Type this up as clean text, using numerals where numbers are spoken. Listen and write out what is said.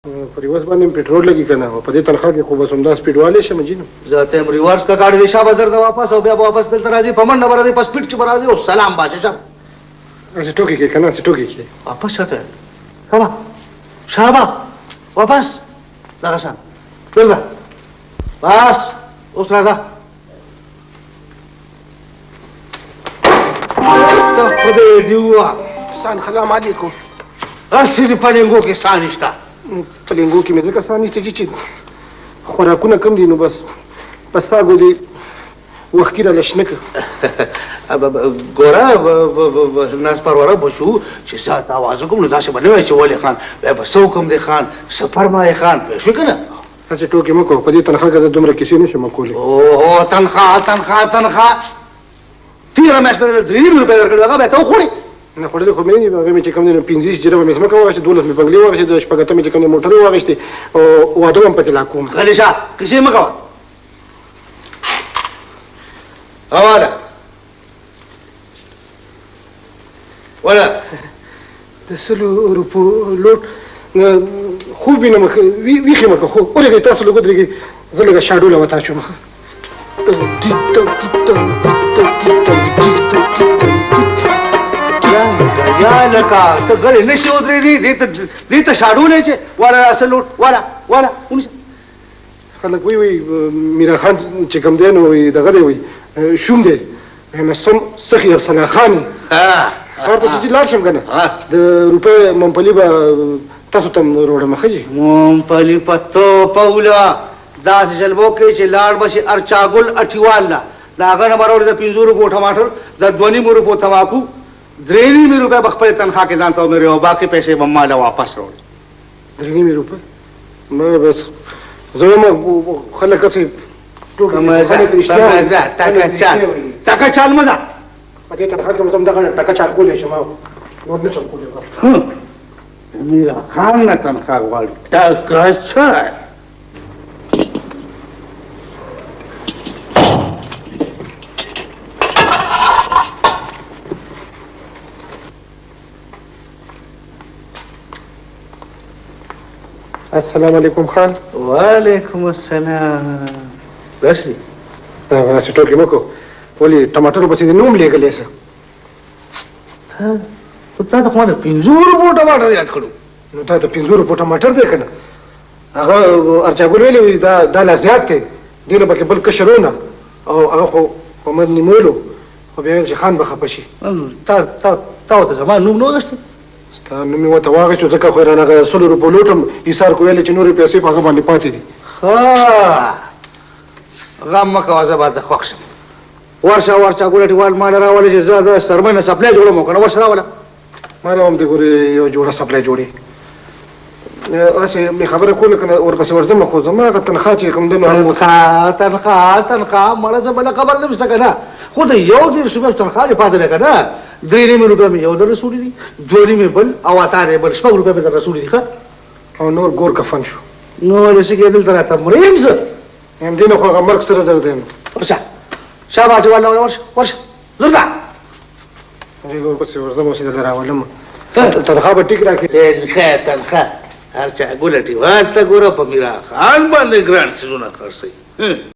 په ریورس باندې پېټرول لګي که نه په دې تنخوا کې خو بس همدا سپیډ والی شم جي نو زه ته ریورس کا ګاډي دی شابه درته واپس او بیا به واپس دلته راځي په منډه به راځي په سپیډ کې به راځي او سلام باشه شم هسې ټوکې کوي که نه هسې ټوکې کوي واپس شاته شابه شابه واپس دغه شان دلته بس اوس راځه ته خدای دې ووهه سلام علیکم هسې دې په لنګو کې ساه نشته په لنګو کې مې ځکه ساه نشته چې خوراکونه کم دي نو بس په ساګو دې وښکي راله شنه کړه ګوره ناز پروره به شو چې ساعت اواز وکړم نو داسې به نه وایي چې ولې خان بیا به څه وکړم دی خان څه فرمایې خان پوه شوې که نه هسې ټوکې مه کوه په دې تنخوا کې زه دومره کیسې نه شم کولی اوهو تنخوا تېره میاشت مې درې نیم روپۍ درکړي هغه بیا ته وخوړې نه خوړلې خو مې نه دي هغې مې چې کوم دی نو 15 جربه مې ځمکه واخېستې 12 مې بنګلې واخېستې د شپږ اتمې چې کوم دی موټر واخېستې او واده به هم پکې لا کوم غلې شه کیسې مه کوه هواله ولا د 100 روپو لوټ خوب وینم ویښې مه که خو ورېږئ تاسو لږ ودرېږئ زه لږه شاډوله وتا شوم یا لکه ته غلی نه شي ودرېدې دې ته شاډولی چې واله راسه لوټ واله ونیسه خلک وایي میرا خان چې کوم دی نو دغه دی وایي شوم دی وایم سخي ارسلا خان ښار ته چې لاړ شم که نه د روپۍ ممپلي به تاسو ته هم راوړم ښه جي ممپلي په توپه وله داسې جلبو کې چې لاړ به شي ارچاګل اټیوال له د هغه نه به راوړي د 5 روپو ټماټر د 2.5 روپو تماکو 3.5 روپۍ به خپلې تنخوا کې ځان ته ومېرې او باقي پیسې به ما له واپس راوړي 3.5 روپۍ ما بس زه وایم خلک هسې ټکه چال مه ځه په دې تنخوا کې به زه هم دغه ټکه چال کولی شم نور نه شم کولی میرا خان نه تنخوا غواړي ټکه چال السلام علیکم خان وعلیکم السلام بس دی هسې ټوکې مه کوه ولې ټماټرو پسې دې نه هم لېږلی څه تا ته خو ما د 5 روپو ټماټر یاد کړو نو دا د 5 روپو ټماټر دی که نه هغه ارچاګل ویلې وي دا لا زیات دی دې نه پکې بل کشر ونه او هغه خو محمد نیمولو خو بیا ویل چې خان به خفه شي تا ورته زما نوم نه وغښتی ستا نوم مې ورته واخېستو ځکه خو یې رانه هغه 100 روپو لوټ هم ایثار کو ویلې چې نورې پیسې په هغه باندې پاتې دي غم مه کوه زه به درته خوښ شم ورشه ګوله ټیوال ما له راولې چې زه د سرمۍ نه سپلی جوړم او که نه ورشه راوله ما له هم د ګورې یو جوړه سپلی جوړې هسې مې خبره کوله که نه ورپسې ورځم خو زما هغه تنخوا چې کوم دی نو تنخوا مړه زه بله خبر نه شته که نه خو د 11 میاشتو تنخوا دې پاتې ده که نه 3.5 روپۍ مې یو در رسولي دي 2.5 بل او اته بل 6 روپۍ مې در رسولي دي ښه او نور ګور کفن شو نو ولې څه کېدل ته راته مریم زه همدې نه خو هغه مرګ سره زر دی نو ورشه شابه ټیوال ورشه زر ځه ورپسې ورځم اوس یې دله راولم تنخوا به ټیک راکړي تنخوا هر چا ګوله ټیوال ته ګوره په میرا خان باندې ګران څیزونه خرڅوي